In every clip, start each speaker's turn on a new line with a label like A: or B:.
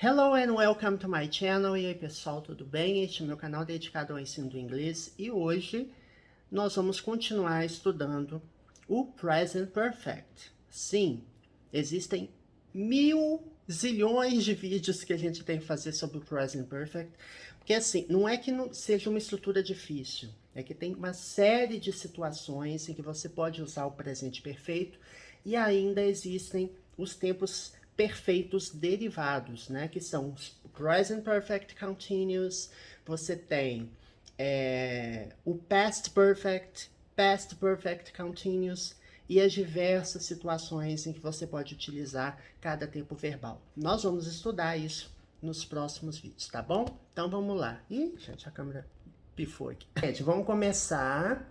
A: Hello and welcome to my channel. E aí pessoal, tudo bem? Este é o meu canal dedicado ao ensino do inglês e hoje nós vamos continuar estudando o Present Perfect. Sim, existem zilhões de vídeos que a gente tem que fazer sobre o Present Perfect, porque assim, não é que não seja uma estrutura difícil, é que tem uma série de situações em que você pode usar o presente perfeito e ainda existem os tempos perfeitos derivados, né? Que são os Present Perfect Continuous, você tem o Past Perfect Continuous e as diversas situações em que você pode utilizar cada tempo verbal. Nós vamos estudar isso nos próximos vídeos, tá bom? Então vamos lá. Ih, gente, a câmera pifou aqui. Gente, vamos começar.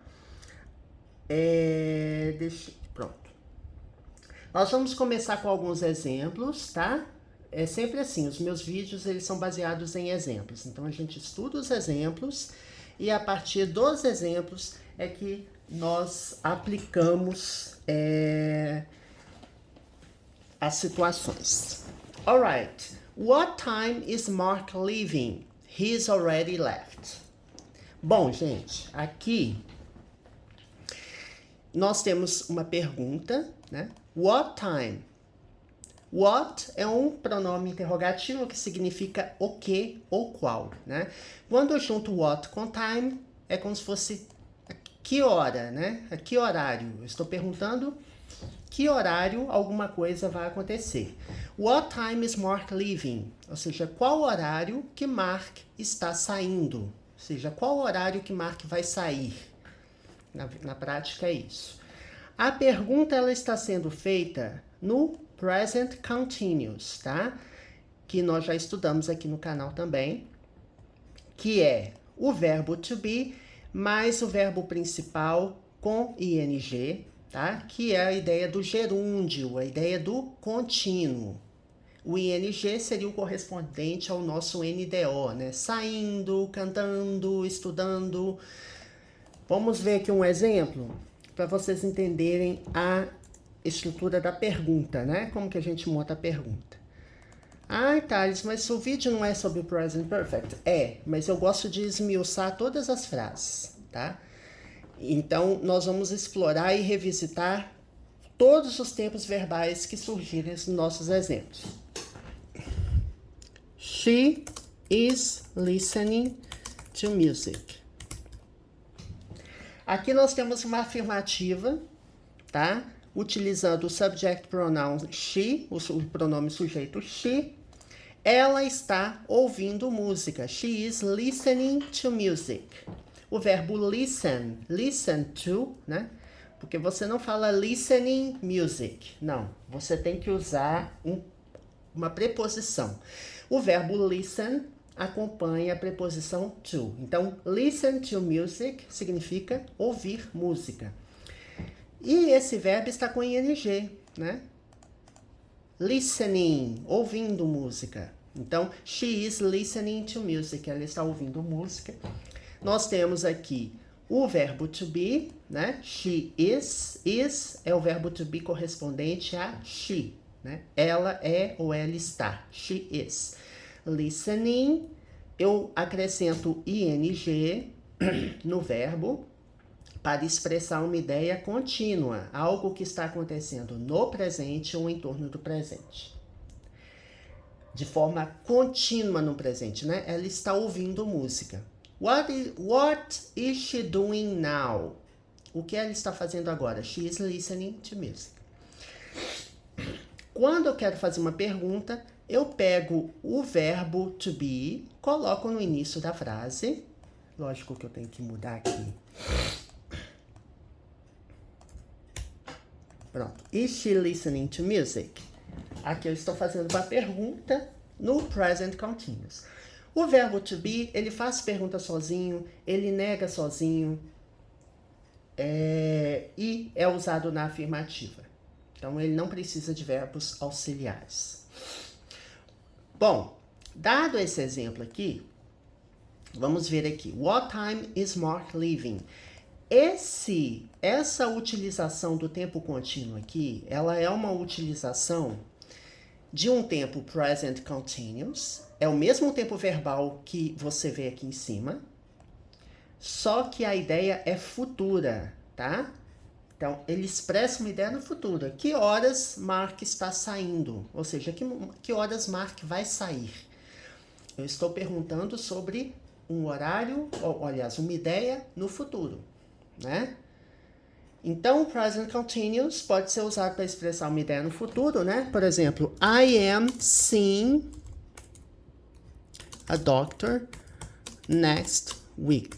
A: Pronto. Nós vamos começar com alguns exemplos, tá? É sempre assim, os meus vídeos eles são baseados em exemplos. Então a gente estuda os exemplos e a partir dos exemplos é que nós aplicamos as situações. Alright, what time is Mark leaving? He's already left. Bom, gente, aqui nós temos uma pergunta, né? What time? What é um pronome interrogativo que significa o que ou qual, né? Quando eu junto what com time, é como se fosse que hora, né? A que horário? Eu estou perguntando que horário alguma coisa vai acontecer. What time is Mark leaving? Ou seja, qual horário que Mark está saindo? Ou seja, qual horário que Mark vai sair? Na prática é isso. A pergunta ela está sendo feita no Present Continuous, tá? Que nós já estudamos aqui no canal também, que é o verbo to be mais o verbo principal com ing, tá? Que é a ideia do gerúndio, a ideia do contínuo. O ing seria o correspondente ao nosso NDO, né? Saindo, cantando, estudando. Vamos ver aqui um exemplo para vocês entenderem a estrutura da pergunta, né? Como que a gente monta a pergunta. Ai, Thales, mas o vídeo não é sobre o Present Perfect? É, mas eu gosto de esmiuçar todas as frases, tá? Então, nós vamos explorar e revisitar todos os tempos verbais que surgirem nos nossos exemplos. She is listening to music. Aqui nós temos uma afirmativa, tá? Utilizando o subject pronoun she, o pronome sujeito she. Ela está ouvindo música. She is listening to music. O verbo listen, listen to, né? Porque você não fala listening music. Não, você tem que usar uma preposição. O verbo listen acompanha a preposição to. Então, listen to music significa ouvir música. E esse verbo está com ing, né? Listening, ouvindo música. Então, she is listening to music. Ela está ouvindo música. Nós temos aqui o verbo to be, né? She is. Is é o verbo to be correspondente a she, né? Ela é ou ela está. She is. Listening, eu acrescento ing no verbo para expressar uma ideia contínua, algo que está acontecendo no presente ou em torno do presente. De forma contínua no presente, né? Ela está ouvindo música. What is she doing now? O que ela está fazendo agora? She is listening to music. Quando eu quero fazer uma pergunta, eu pego o verbo to be, coloco no início da frase. Lógico que eu tenho que mudar aqui. Pronto. Is she listening to music? Aqui eu estou fazendo uma pergunta no present continuous. O verbo to be, ele faz pergunta sozinho, ele nega sozinho e é usado na afirmativa. Então, ele não precisa de verbos auxiliares. Bom, dado esse exemplo aqui, vamos ver aqui. What time is Mark leaving? Essa utilização do tempo contínuo aqui, ela é uma utilização de um tempo present continuous, é o mesmo tempo verbal que você vê aqui em cima, só que a ideia é futura, tá? Então, ele expressa uma ideia no futuro. Que horas Mark está saindo? Ou seja, que horas Mark vai sair? Eu estou perguntando sobre um horário, ou, aliás, uma ideia no futuro, né? Então, o present continuous pode ser usado para expressar uma ideia no futuro, né? Por exemplo, I am seeing a doctor next week.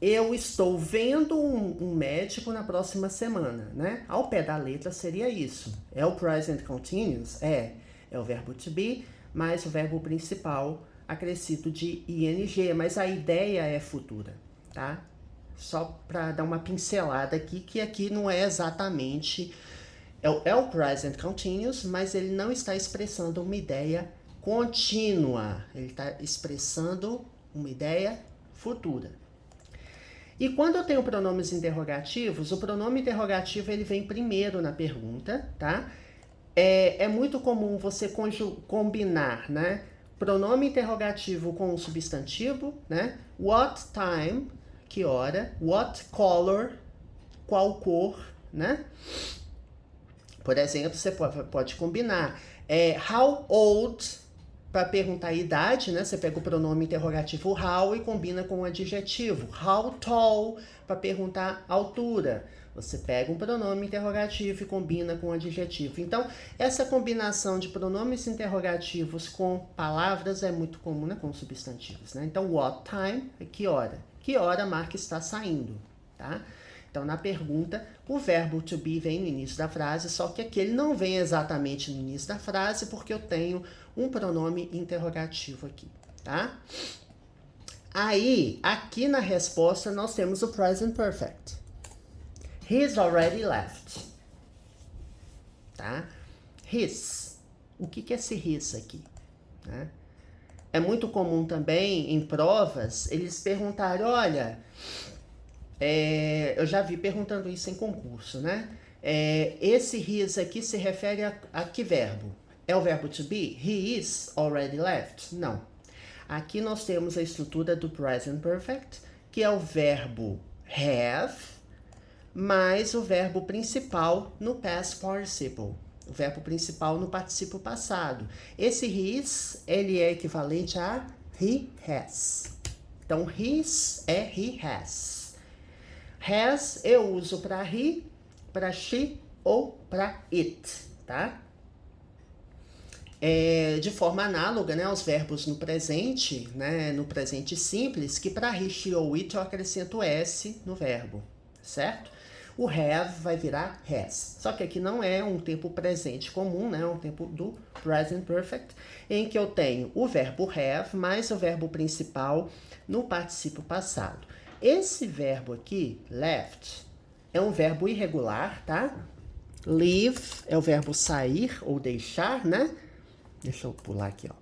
A: Eu estou vendo um médico na próxima semana, né? Ao pé da letra seria isso. É o present continuous? É o verbo to be, mais o verbo principal acrescido de ing, mas a ideia é futura, tá? Só para dar uma pincelada aqui, que aqui não é exatamente... É o present continuous, mas ele não está expressando uma ideia contínua. Ele está expressando uma ideia futura. E quando eu tenho pronomes interrogativos, o pronome interrogativo ele vem primeiro na pergunta, tá? É muito comum você combinar, né? Pronome interrogativo com um substantivo, né? What time, que hora? What color, qual cor, né? Por exemplo, você pode combinar. How old, para perguntar a idade, né? Você pega o pronome interrogativo how e combina com o adjetivo. How tall, para perguntar a altura. Você pega um pronome interrogativo e combina com o adjetivo. Então, essa combinação de pronomes interrogativos com palavras é muito comum, né? Com substantivos, né? Então, what time é que hora? Que hora Mark está saindo, tá? Então, na pergunta, o verbo to be vem no início da frase, só que aqui ele não vem exatamente no início da frase, porque eu tenho um pronome interrogativo aqui, tá? Aí, aqui na resposta, nós temos o present perfect. He's already left. Tá? His. O que é esse his aqui? Né? É muito comum também, em provas, eles perguntarem, olha... eu já vi perguntando isso em concurso, né? Esse his aqui se refere a que verbo? É o verbo to be? He is already left? Não. Aqui nós temos a estrutura do present perfect, que é o verbo have, mais o verbo principal no past participle. O verbo principal no particípio passado. Esse his, ele é equivalente a he has. Então, his é he has. Has eu uso para he, para she ou para it, tá? De forma análoga, né, aos verbos no presente, né, no presente simples, que para he, she ou it eu acrescento s no verbo, certo? O have vai virar has. Só que aqui não é um tempo presente comum, né, é um tempo do present perfect, em que eu tenho o verbo have mais o verbo principal no particípio passado. Esse verbo aqui, left, é um verbo irregular, tá? Leave é o verbo sair ou deixar, né? Deixa eu pular aqui, ó.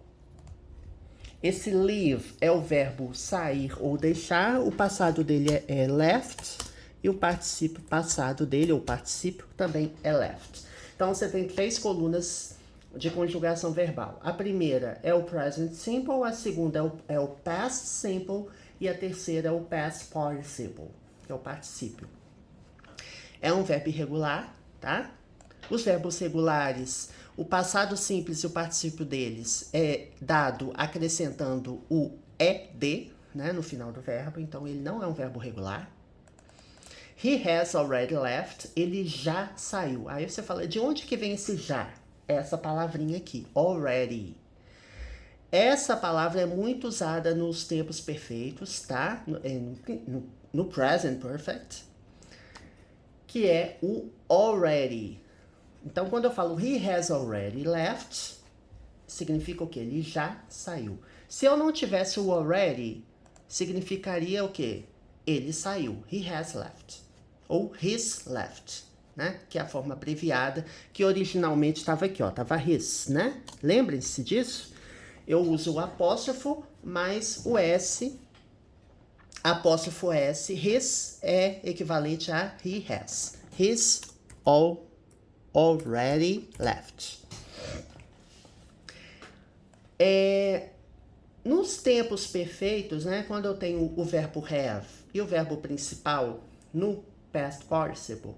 A: Esse leave é o verbo sair ou deixar, o passado dele é left e o particípio passado dele, ou particípio, também é left. Então, você tem 3 colunas de conjugação verbal. A primeira é o present simple, a segunda é o past simple e a terceira é o past participle, que é o particípio. É um verbo irregular, tá? Os verbos regulares, o passado simples e o particípio deles é dado acrescentando o ed, né, no final do verbo, então ele não é um verbo regular. He has already left, ele já saiu. Aí você fala, de onde que vem esse já? Essa palavrinha aqui, already. Essa palavra é muito usada nos tempos perfeitos, tá? No present perfect, que é o already. Então, quando eu falo he has already left, significa o quê? Ele já saiu. Se eu não tivesse o already, significaria o quê? Ele saiu. He has left. Ou his left, né? Que é a forma abreviada, que originalmente estava aqui, ó. Estava his, né? Lembrem-se disso? Eu uso o apóstrofo mais o S. Apóstrofo S. His é equivalente a he has. His already. already left. Nos tempos perfeitos, né, quando eu tenho o verbo have e o verbo principal no past participle,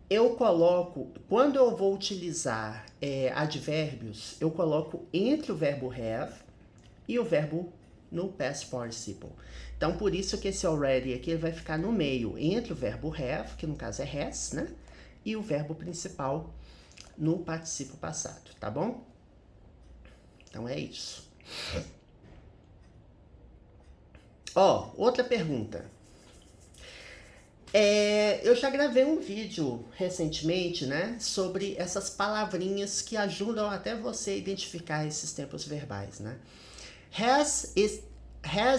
A: eu coloco, quando eu vou utilizar advérbios, eu coloco entre o verbo have e o verbo no past participle. Então, por isso que esse already aqui vai ficar no meio, entre o verbo have, que no caso é has, né? E o verbo principal no particípio passado, tá bom? Então, é isso. Outra pergunta. Eu já gravei um vídeo recentemente, né, sobre essas palavrinhas que ajudam até você a identificar esses tempos verbais, né? Has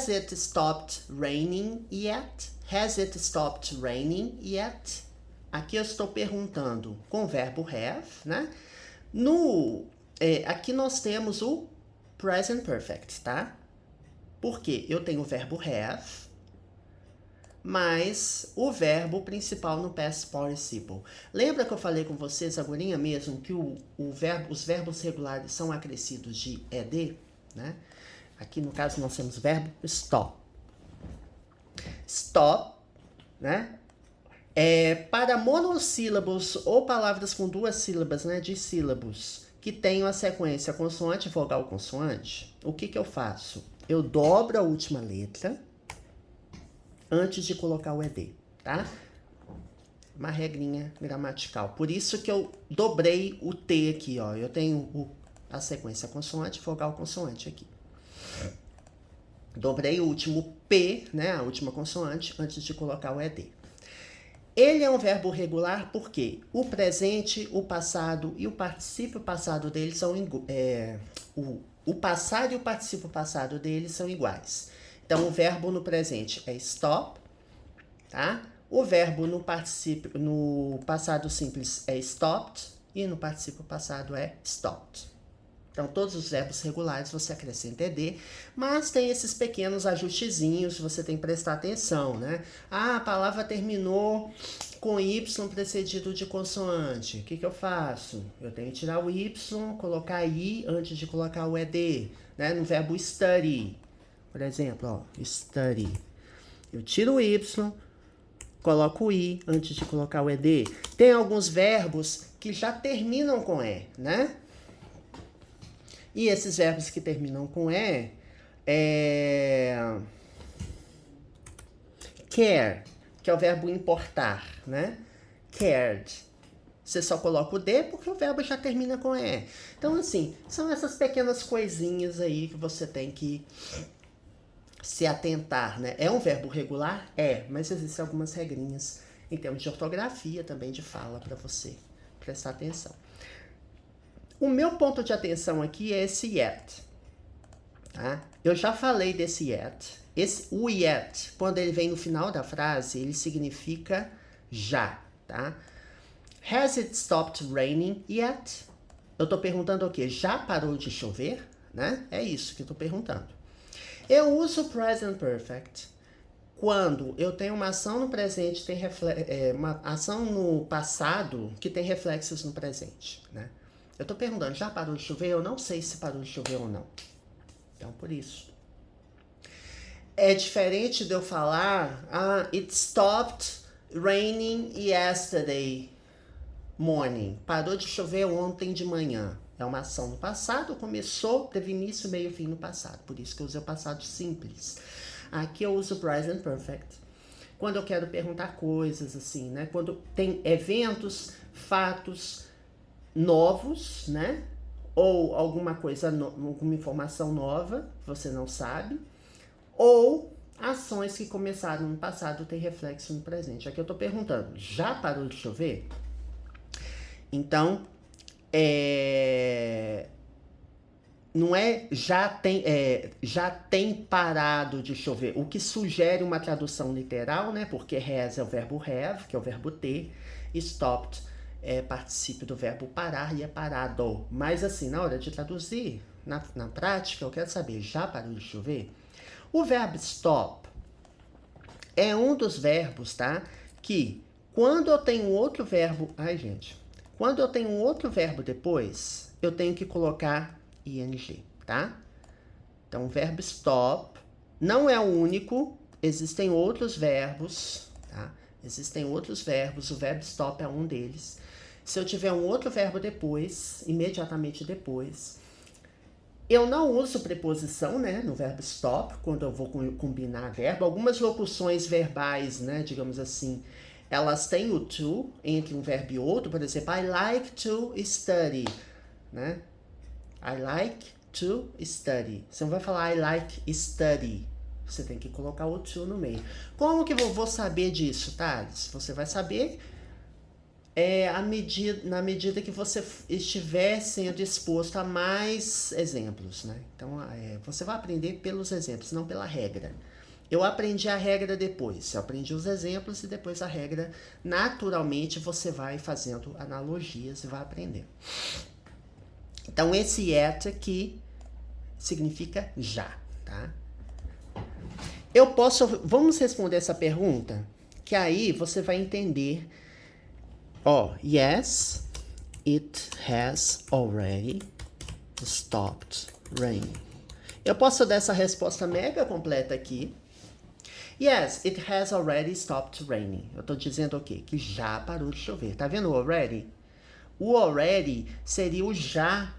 A: it stopped raining yet? Has it stopped raining yet? Aqui eu estou perguntando com o verbo have, né? Aqui nós temos o present perfect, tá? Porque eu tenho o verbo have, mas o verbo principal no past participle. Lembra que eu falei com vocês agorinha mesmo que os verbos regulares são acrescidos de ed, né? Aqui no caso nós temos o verbo stop. Stop, né? Para monossílabos ou palavras com duas sílabas, né, de sílabos, que tenham a sequência consoante, vogal, consoante, o que eu faço? Eu dobro a última letra antes de colocar o ed, tá? Uma regrinha gramatical. Por isso que eu dobrei o T aqui, ó. Eu tenho a sequência consoante, vogal, consoante aqui. Dobrei o último P, né, a última consoante, antes de colocar o ed. Ele é um verbo regular porque o presente, o passado e o particípio passado dele são o passado e o particípio passado dele são iguais. Então, o verbo no presente é stop, tá? O verbo no passado simples é stopped e no particípio passado é stopped. Então, todos os verbos regulares você acrescenta ed, mas tem esses pequenos ajustezinhos, você tem que prestar atenção, né? A palavra terminou com y precedido de consoante. O que eu faço? Eu tenho que tirar o y, colocar i antes de colocar o ed, né? No verbo study, por exemplo, study. Eu tiro o y, coloco o i antes de colocar o ed. Tem alguns verbos que já terminam com e, né? E esses verbos que terminam com e care, que é o verbo importar, né? Cared. Você só coloca o D porque o verbo já termina com E. Então, assim, são essas pequenas coisinhas aí que você tem que se atentar, né? É um verbo regular? É, mas existem algumas regrinhas em termos de ortografia também, de fala, para você prestar atenção. O meu ponto de atenção aqui é esse yet, tá? Eu já falei desse yet. O yet, quando ele vem no final da frase, ele significa já, tá? Has it stopped raining yet? Eu tô perguntando o quê? Já parou de chover? Né? É isso que eu tô perguntando. Eu uso o present perfect quando eu tenho uma ação no presente, uma ação no passado que tem reflexos no presente, né? Eu tô perguntando, já parou de chover? Eu não sei se parou de chover ou não. Então, por isso. É diferente de eu falar, it stopped raining yesterday morning. Parou de chover ontem de manhã. É uma ação no passado, começou, teve início, meio, fim no passado. Por isso que eu uso o passado simples. Aqui eu uso o present perfect. Quando eu quero perguntar coisas assim, né? Quando tem eventos, fatos novos, né? Ou alguma coisa, alguma informação nova, que você não sabe. Ou ações que começaram no passado têm reflexo no presente. Aqui eu tô perguntando, já parou de chover? Então, não é já tem parado de chover, o que sugere uma tradução literal, né? Porque has é o verbo have, que é o verbo ter, stopped é particípio do verbo parar e é parado. Mas assim, na hora de traduzir, na prática, eu quero saber, já parou de chover? O verbo stop é um dos verbos, tá? Que quando eu tenho outro verbo... Quando eu tenho um outro verbo depois, eu tenho que colocar ing, tá? Então, o verbo stop não é o único, existem outros verbos, tá? Existem outros verbos, o verbo stop é um deles. Se eu tiver um outro verbo depois, imediatamente depois, eu não uso preposição, né, no verbo stop, quando eu vou combinar verbo. Algumas locuções verbais, né, digamos assim, elas têm o to entre um verbo e outro. Por exemplo, I like to study, né? I like to study. Você não vai falar I like study. Você tem que colocar o to no meio. Como que eu vou saber disso, Thales? Você vai saber na medida que você estiver sendo exposto a mais exemplos, né? Então, você vai aprender pelos exemplos, não pela regra. Eu aprendi a regra depois. Eu aprendi os exemplos e depois a regra. Naturalmente, você vai fazendo analogias e vai aprender. Então, esse at aqui significa já, tá? Vamos responder essa pergunta? Que aí você vai entender. Yes, it has already stopped raining. Eu posso dar essa resposta mega completa aqui. Yes, it has already stopped raining. Eu tô dizendo o quê? Que já parou de chover. Tá vendo o already? O already seria o já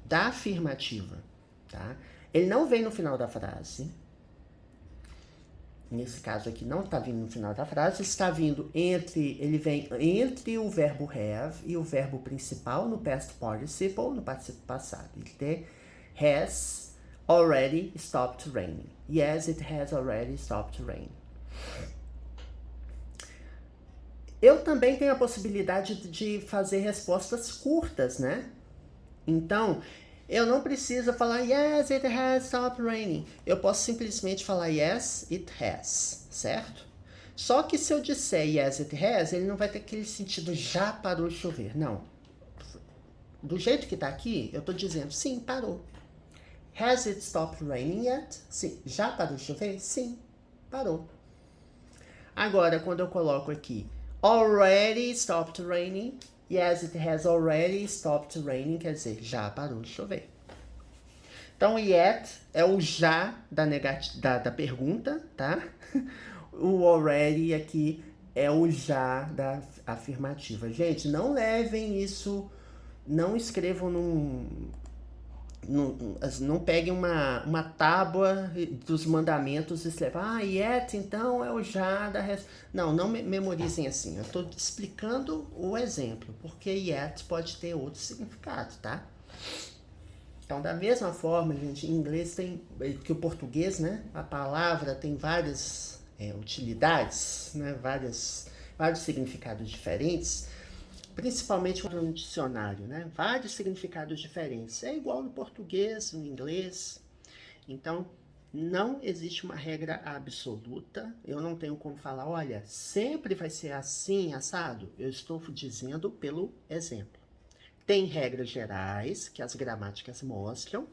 A: da afirmativa, tá? Ele não vem no final da frase. Nesse caso aqui não está vindo no final da frase, está vindo ele vem entre o verbo have e o verbo principal no past participle, no participo passado. It has already stopped raining. Yes, it has already stopped raining. Eu também tenho a possibilidade de fazer respostas curtas, né? Então, eu não preciso falar yes, it has stopped raining. Eu posso simplesmente falar yes, it has, certo? Só que se eu disser yes, it has, ele não vai ter aquele sentido já parou de chover. Não. Do jeito que tá aqui, eu tô dizendo sim, parou. Has it stopped raining yet? Sim. Já parou de chover? Sim, parou. Agora, quando eu coloco aqui already stopped raining, yes, it has already stopped raining, quer dizer, já parou de chover. Então, yet é o já da pergunta, tá? O already aqui é o já da afirmativa. Gente, não levem isso, não escrevam não peguem uma tábua dos mandamentos e escrevam, yet, então é o já da... Não memorizem assim. Eu estou explicando o exemplo, porque yet pode ter outro significado, tá? Então, da mesma forma, gente, em inglês tem, que o português, né? A palavra tem várias utilidades, né? Vários significados diferentes. Principalmente no dicionário, né? Vários significados diferentes. É igual no português, no inglês. Então, não existe uma regra absoluta. Eu não tenho como falar, olha, sempre vai ser assim, assado. Eu estou dizendo pelo exemplo. Tem regras gerais que as gramáticas mostram,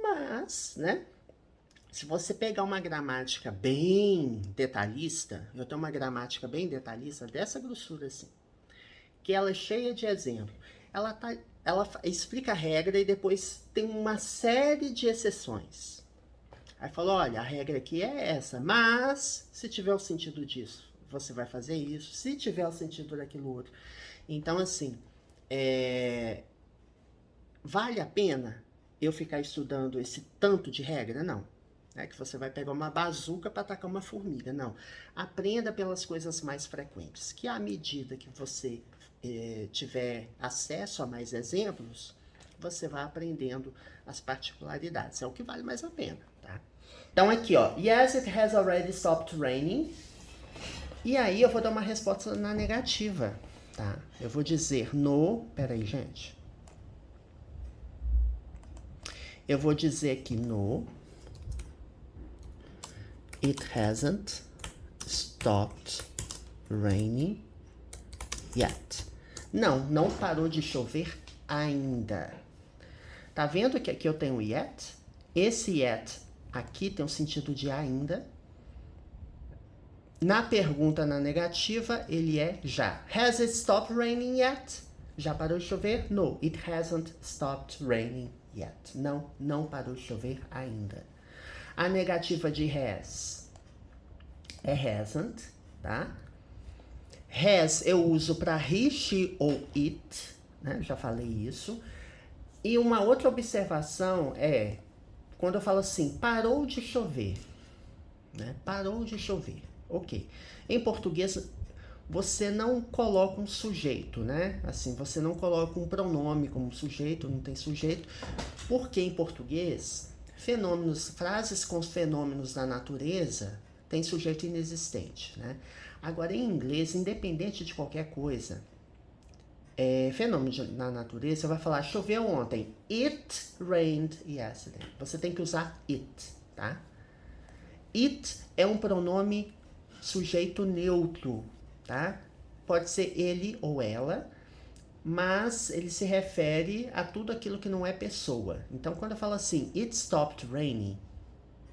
A: mas, né? Se você pegar uma gramática bem detalhista, eu tenho uma gramática bem detalhista dessa grossura assim, que ela é cheia de exemplo. Ela explica a regra e depois tem uma série de exceções. Aí falou, olha, a regra aqui é essa, mas se tiver o sentido disso, você vai fazer isso. Se tiver o sentido daquilo outro. Então, assim, vale a pena eu ficar estudando esse tanto de regra? Não. É que você vai pegar uma bazuca para atacar uma formiga. Não. Aprenda pelas coisas mais frequentes, que à medida que você tiver acesso a mais exemplos, você vai aprendendo as particularidades. É o que vale mais a pena, tá? Então aqui, ó, yes, it has already stopped raining. E aí eu vou dar uma resposta na negativa, tá? Eu vou dizer no... Peraí, gente. Eu vou dizer que no... It hasn't stopped raining yet. Não parou de chover ainda. Tá vendo que aqui eu tenho yet? Esse yet aqui tem o sentido de ainda. Na pergunta na negativa, ele é já. Has it stopped raining yet? Já parou de chover? No, it hasn't stopped raining yet. Não, não parou de chover ainda. A negativa de has é hasn't, tá? Has eu uso para he, she ou it, né? Já falei isso. E uma outra observação é quando eu falo assim, parou de chover, né? Parou de chover, ok. Em português, você não coloca um sujeito, né? Assim, você não coloca um pronome como sujeito, não tem sujeito, porque em português, frases com fenômenos da natureza tem sujeito inexistente, né? Agora, em inglês, independente de qualquer coisa, fenômeno na natureza, você vai falar, choveu ontem. It rained yesterday. Você tem que usar it, tá? It é um pronome sujeito neutro, tá? Pode ser ele ou ela, mas ele se refere a tudo aquilo que não é pessoa. Então, quando eu falo assim, it stopped raining,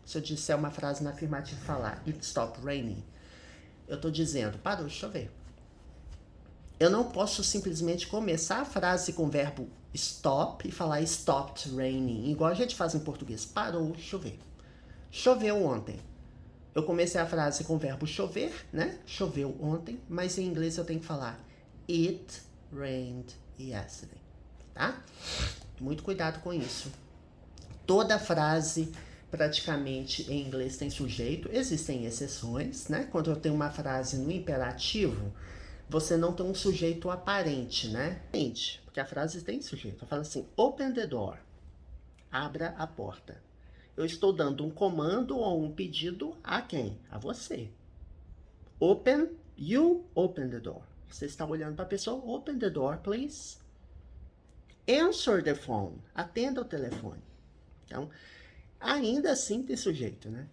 A: se eu disser uma frase na afirmativa e falar, it stopped raining, eu tô dizendo, parou de chover. Eu não posso simplesmente começar a frase com o verbo stop e falar stopped raining, igual a gente faz em português, parou de chover. Choveu ontem. Eu comecei a frase com o verbo chover, né? Choveu ontem, mas em inglês eu tenho que falar it rained yesterday, tá? Muito cuidado com isso. Toda frase praticamente em inglês tem sujeito, existem exceções, né? Quando eu tenho uma frase no imperativo, você não tem um sujeito aparente, né? Porque a frase tem sujeito. Eu falo assim, open the door. Abra a porta. Eu estou dando um comando ou um pedido a quem? A você. You open the door. Você está olhando para a pessoa, open the door, please. Answer the phone. Atenda o telefone. Então, ainda assim tem sujeito, né?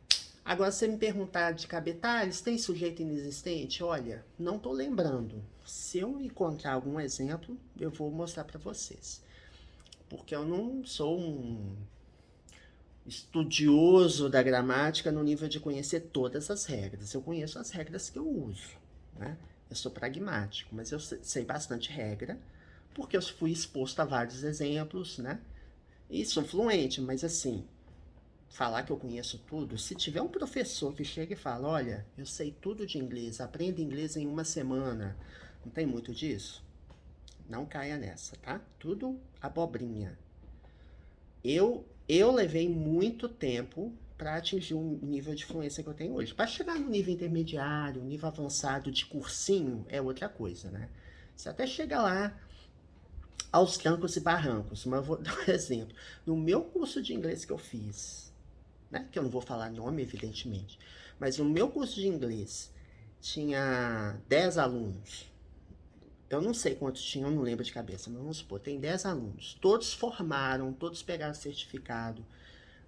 A: Agora, se você me perguntar de cabetalhos, tem sujeito inexistente? Olha, não estou lembrando. Se eu encontrar algum exemplo, eu vou mostrar para vocês. Porque eu não sou um estudioso da gramática no nível de conhecer todas as regras. Eu conheço as regras que eu uso, né? Eu sou pragmático, mas eu sei bastante regra, porque eu fui exposto a vários exemplos, né? E sou fluente, mas assim, falar que eu conheço tudo, se tiver um professor que chega e fala, olha, eu sei tudo de inglês, aprenda inglês em uma semana, não tem muito disso? Não caia nessa, tá? Tudo abobrinha. Eu levei muito tempo para atingir um nível de fluência que eu tenho hoje. Para chegar no nível intermediário, nível avançado de cursinho, é outra coisa, né? Você até chega lá aos trancos e barrancos, mas eu vou dar um exemplo. No meu curso de inglês que eu fiz, né? Que eu não vou falar nome, evidentemente, mas no meu curso de inglês tinha 10 alunos. Eu não sei quantos tinham, eu não lembro de cabeça, mas vamos supor, tem 10 alunos. Todos formaram, todos pegaram certificado,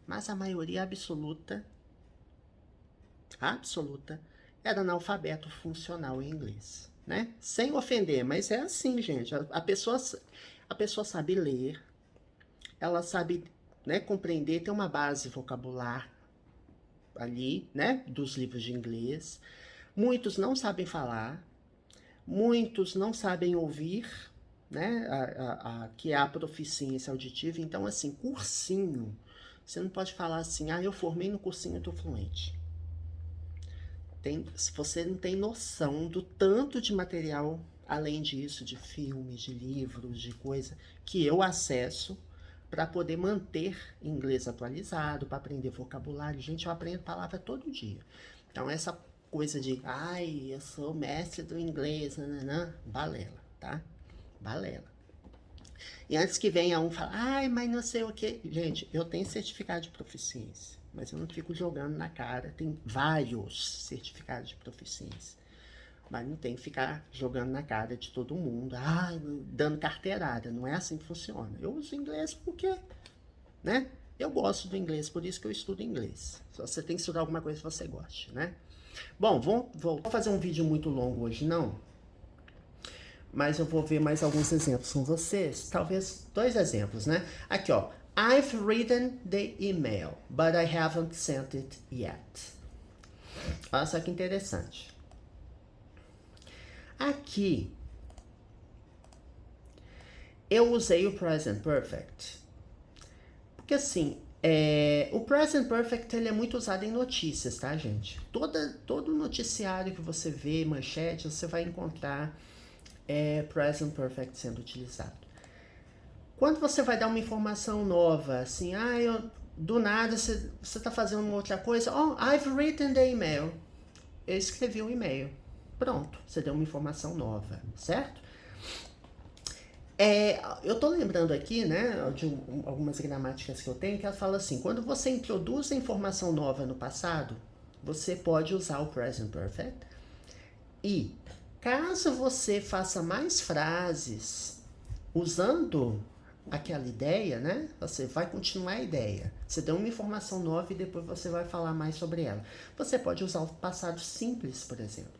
A: mas a maioria absoluta, era analfabeto funcional em inglês, né? Sem ofender, mas é assim, gente. A pessoa sabe ler, ela sabe, né, compreender, tem uma base vocabular ali, né, dos livros de inglês. Muitos não sabem falar, muitos não sabem ouvir, né, que é a proficiência auditiva. Então, assim, cursinho, você não pode falar assim, eu formei no cursinho e tô fluente. Você não tem noção do tanto de material, além disso, de filmes, de livros, de coisa, que eu acesso para poder manter inglês atualizado, para aprender vocabulário. Gente, eu aprendo palavra todo dia. Então, essa coisa de, eu sou mestre do inglês, nananã, balela, tá? Balela. E antes que venha um falar, mas não sei o que. Gente, eu tenho certificado de proficiência, mas eu não fico jogando na cara. Tem vários certificados de proficiência, mas não tem que ficar jogando na cara de todo mundo, dando carteirada. Não é assim que funciona. Eu uso inglês porque, né? Eu gosto do inglês, por isso que eu estudo inglês. Só você tem que estudar alguma coisa que você goste, né? Bom, vou fazer um vídeo muito longo hoje, não. Mas eu vou ver mais alguns exemplos com vocês. Talvez 2 exemplos, né? Aqui, ó. I've written the email, but I haven't sent it yet. Olha só que interessante. Aqui, eu usei o present perfect. Porque assim, o present perfect ele é muito usado em notícias, tá, gente? Todo noticiário que você vê, manchete, você vai encontrar present perfect sendo utilizado. Quando você vai dar uma informação nova, assim, do nada você está fazendo uma outra coisa, I've written the email. Eu escrevi um e-mail. Pronto, você deu uma informação nova, certo? Eu tô lembrando aqui, né, de algumas gramáticas que eu tenho, que ela fala assim, quando você introduz a informação nova no passado, você pode usar o present perfect. E caso você faça mais frases usando aquela ideia, né, você vai continuar a ideia. Você deu uma informação nova e depois você vai falar mais sobre ela. Você pode usar o passado simples, por exemplo.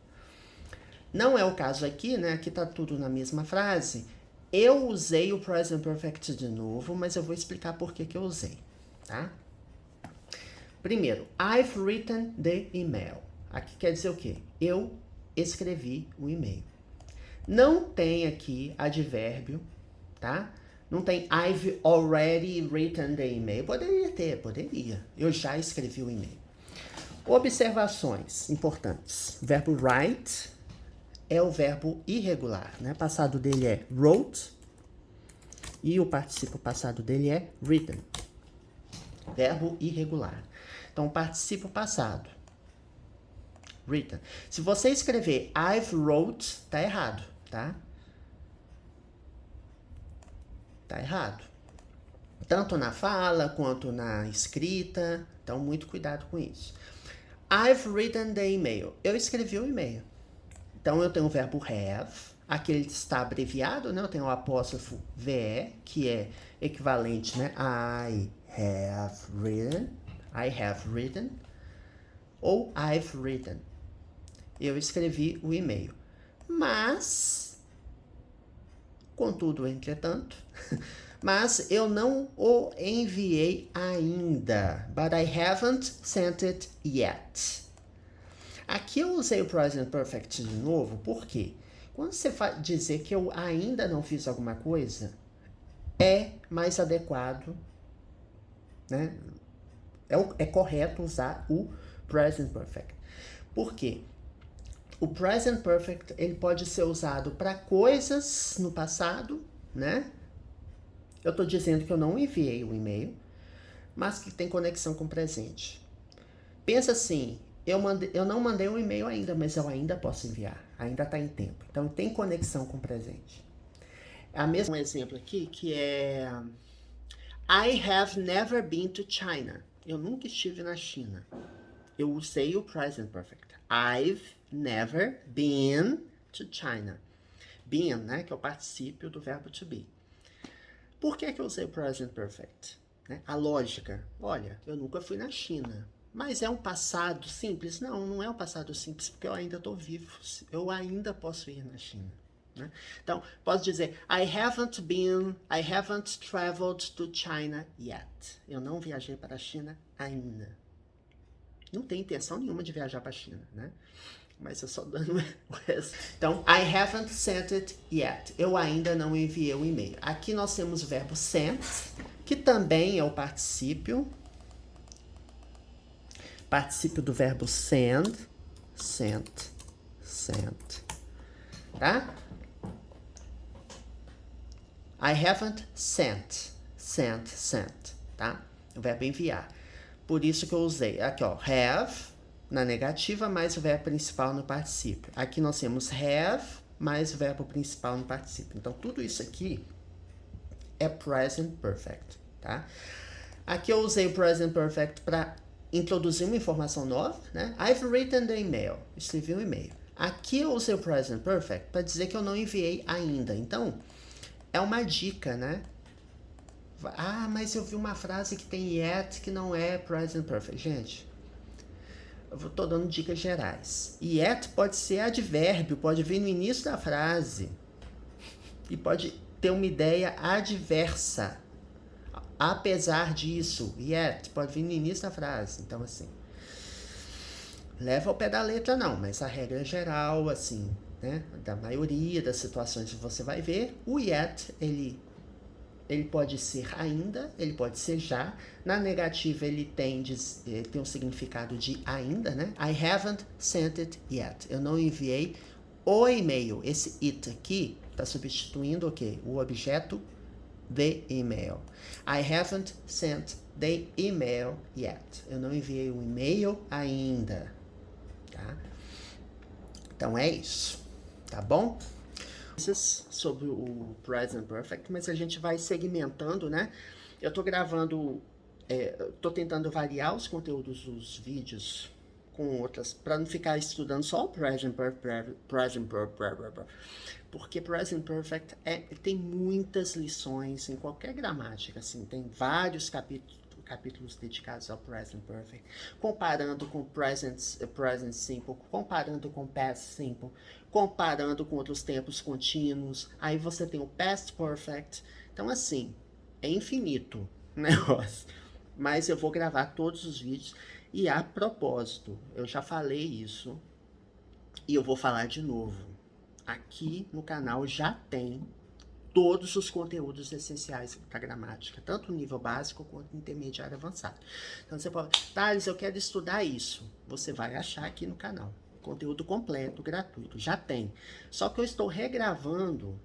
A: Não é o caso aqui, né, aqui tá tudo na mesma frase. Eu usei o present perfect de novo, mas eu vou explicar por que eu usei, tá? Primeiro, I've written the email. Aqui quer dizer o quê? Eu escrevi o e-mail. Não tem aqui advérbio, tá? Não tem I've already written the email. Poderia. Eu já escrevi o e-mail. Observações importantes. Verbo write é o verbo irregular, né? O passado dele é wrote e o particípio passado dele é written. Verbo irregular. Então, particípio passado, written. Se você escrever I've wrote, tá errado, tá? Tá errado. Tanto na fala quanto na escrita. Então, muito cuidado com isso. I've written the email. Eu escrevi o e-mail. Então, eu tenho o verbo have. Aqui ele está abreviado, né? Eu tenho o apóstrofo VE, que é equivalente, né? I have written. Ou I've written. Eu escrevi o e-mail. Mas, contudo, entretanto, mas eu não o enviei ainda. But I haven't sent it yet. Aqui eu usei o present perfect de novo, por quê? Quando você dizer que eu ainda não fiz alguma coisa, é mais adequado, né? É correto usar o present perfect. Por quê? O present perfect ele pode ser usado para coisas no passado, né? Eu estou dizendo que eu não enviei o e-mail, mas que tem conexão com o presente. Pensa assim, eu não mandei um e-mail ainda, mas eu ainda posso enviar. Ainda está em tempo. Então, tem conexão com o presente. É um exemplo aqui que é I have never been to China. Eu nunca estive na China. Eu usei o present perfect. I've never been to China. Been, né, que é o particípio do verbo to be. Por que eu usei o present perfect? A lógica. Olha, eu nunca fui na China. Mas é um passado simples? Não, não é um passado simples, porque eu ainda estou vivo. Eu ainda posso ir na China. Né? Então, posso dizer, I haven't traveled to China yet. Eu não viajei para a China ainda. Não tenho intenção nenhuma de viajar para a China, né? Mas eu só dando o resto. Então, I haven't sent it yet. Eu ainda não enviei o e-mail. Aqui nós temos o verbo sent, que também é o particípio. Particípio do verbo send. Sent. Tá? I haven't sent. Tá? O verbo enviar. Por isso que eu usei. Aqui, ó. Have na negativa, mais o verbo principal no particípio. Aqui nós temos have mais o verbo principal no particípio. Então, tudo isso aqui é present perfect, tá? Aqui eu usei o present perfect para introduzir uma informação nova, né? I've written the email. Escrevi um e-mail. Aqui eu usei o present perfect para dizer que eu não enviei ainda. Então, é uma dica, né? Mas eu vi uma frase que tem yet que não é present perfect. Gente, eu tô dando dicas gerais. Yet pode ser advérbio, pode vir no início da frase. E pode ter uma ideia adversa. Apesar disso, yet pode vir no início da frase. Então, assim, leva ao pé da letra não, mas a regra geral, assim, né, da maioria das situações que você vai ver, o yet, ele ele pode ser ainda, ele pode ser já. Na negativa, ele tem um significado de ainda, né? I haven't sent it yet. Eu não enviei o e-mail. Esse it aqui está substituindo o quê? O objeto the email. I haven't sent the email yet. Eu não enviei o e-mail ainda. Tá? Então é isso. Tá bom? Sobre o Present Perfect, mas a gente vai segmentando, né? Eu tô gravando, tô tentando variar os conteúdos dos vídeos com outras, para não ficar estudando só o Present Perfect, porque Present Perfect tem muitas lições em qualquer gramática, assim, tem vários capítulos dedicados ao Present Perfect, comparando com Present Simple, comparando com Past Simple, comparando com outros tempos contínuos. Aí você tem o Past Perfect. Então, assim, é infinito o negócio. Mas eu vou gravar todos os vídeos. E a propósito, eu já falei isso e eu vou falar de novo. Aqui no canal já tem todos os conteúdos essenciais da gramática, tanto no nível básico quanto no intermediário avançado. Então você pode, Thales, eu quero estudar isso. Você vai achar aqui no canal. Conteúdo completo, gratuito, já tem. Só que eu estou regravando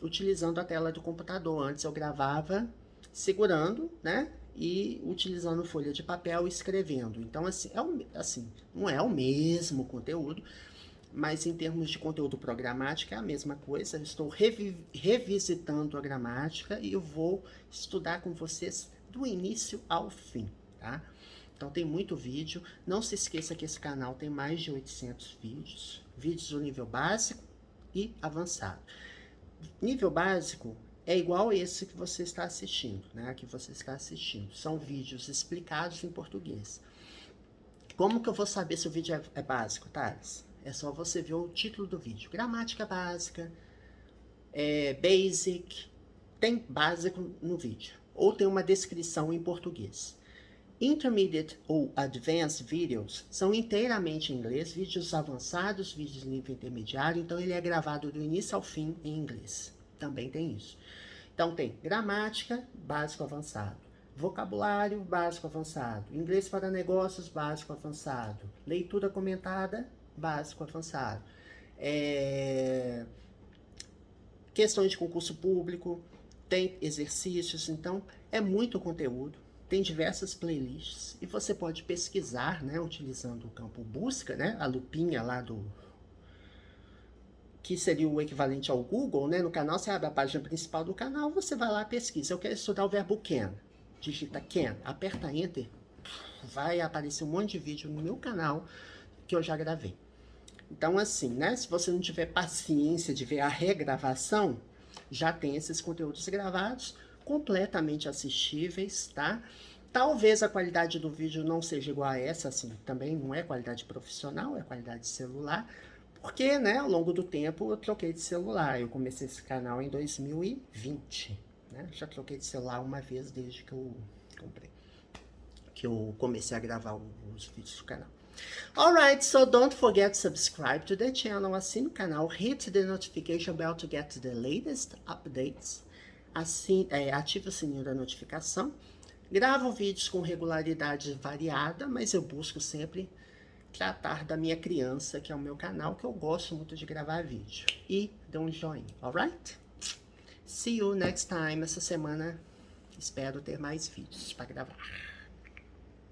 A: utilizando a tela do computador. Antes eu gravava segurando, né? E utilizando folha de papel e escrevendo. Então, assim, não é o mesmo conteúdo, mas em termos de conteúdo programático é a mesma coisa. Eu estou revisitando a gramática e eu vou estudar com vocês do início ao fim, tá? Então tem muito vídeo. Não se esqueça que esse canal tem mais de 800 vídeos. Vídeos do nível básico e avançado. Nível básico é igual esse que você está assistindo, né? Que você está assistindo. São vídeos explicados em português. Como que eu vou saber se o vídeo é básico, Thales? É só você ver o título do vídeo. Gramática básica, basic, tem básico no vídeo. Ou tem uma descrição em português. Intermediate ou Advanced Videos são inteiramente em inglês, vídeos avançados, vídeos de nível intermediário, então ele é gravado do início ao fim em inglês. Também tem isso. Então tem gramática, básico avançado. Vocabulário, básico avançado. Inglês para negócios, básico avançado. Leitura comentada, básico avançado. Questões de concurso público, tem exercícios, então é muito conteúdo. Tem diversas playlists e você pode pesquisar, né, utilizando o campo busca, né, a lupinha lá que seria o equivalente ao Google, né, no canal. Você abre a página principal do canal, você vai lá, pesquisa. Eu quero estudar o verbo can. Digita can, aperta Enter, vai aparecer um monte de vídeo no meu canal que eu já gravei. Então, assim, né, se você não tiver paciência de ver a regravação, já tem esses conteúdos gravados, completamente assistíveis, tá? Talvez a qualidade do vídeo não seja igual a essa, assim, também não é qualidade profissional, é qualidade de celular, porque, né, ao longo do tempo eu troquei de celular. Eu comecei esse canal em 2020, né? Já troquei de celular uma vez desde que eu comprei, que eu comecei a gravar os vídeos do canal. Alright, so don't forget to subscribe to the channel, assine o canal, hit the notification bell to get the latest updates, ative o sininho da notificação. Gravo vídeos com regularidade variada, mas eu busco sempre tratar da minha criança, que é o meu canal, que eu gosto muito de gravar vídeo. E dê um joinha, alright? See you next time. Essa semana espero ter mais vídeos para gravar.